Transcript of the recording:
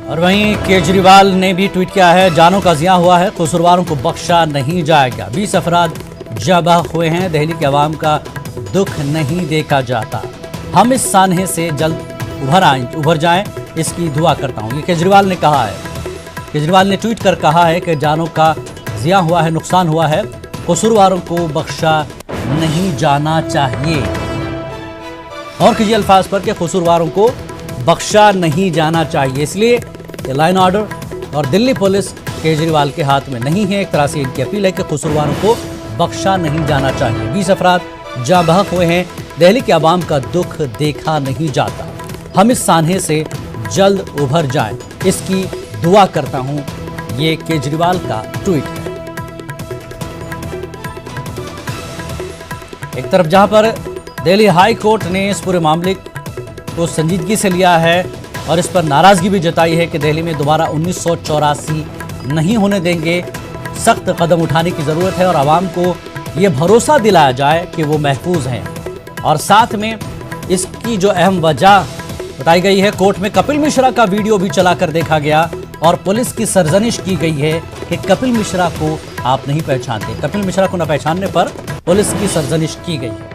और वहीं केजरीवाल ने भी ट्वीट किया है, जानों का ज़िया हुआ है, कसूरवारों को बख्शा नहीं जाएगा। 20 अफराद जबाह हुए हैं, दिल्ली के अवाम का दुख नहीं देखा जाता। हम इस सानहे से जल्द उभर जाएं, इसकी दुआ करता हूं। ये केजरीवाल ने कहा है। केजरीवाल ने ट्वीट कर कहा है कि जानों का ज़िया हुआ है, नुकसान हुआ है, कसूरवारों को बख्शा नहीं जाना चाहिए। और कीजिए अल्फाज पर कि कसूरवारों को बख्शा नहीं जाना चाहिए। इसलिए लाइन ऑर्डर और दिल्ली पुलिस केजरीवाल के हाथ में नहीं है। एक तरह से इनकी अपील है कि कसूरवारों को बख्शा नहीं जाना चाहिए। 20 अफराद जहां बहक हुए हैं, दिल्ली के अवाम का दुख देखा नहीं जाता। हम इस सानहे से जल्द उभर जाएं, इसकी दुआ करता हूं। ये केजरीवाल का ट्वीट है। एक तरफ जहां पर दिल्ली हाई कोर्ट ने इस पूरे मामले को संजीदगी से लिया है और इस पर नाराजगी भी जताई है कि दिल्ली में दोबारा 1984 नहीं होने देंगे, सख्त कदम उठाने की ज़रूरत है और आवाम को ये भरोसा दिलाया जाए कि वो महफूज हैं। और साथ में इसकी जो अहम वजह बताई गई है, कोर्ट में कपिल मिश्रा का वीडियो भी चलाकर देखा गया और पुलिस की सरजनिश की गई है कि कपिल मिश्रा को आप नहीं पहचानते। कपिल मिश्रा को न पहचानने पर पुलिस की सरजनिश की गई है।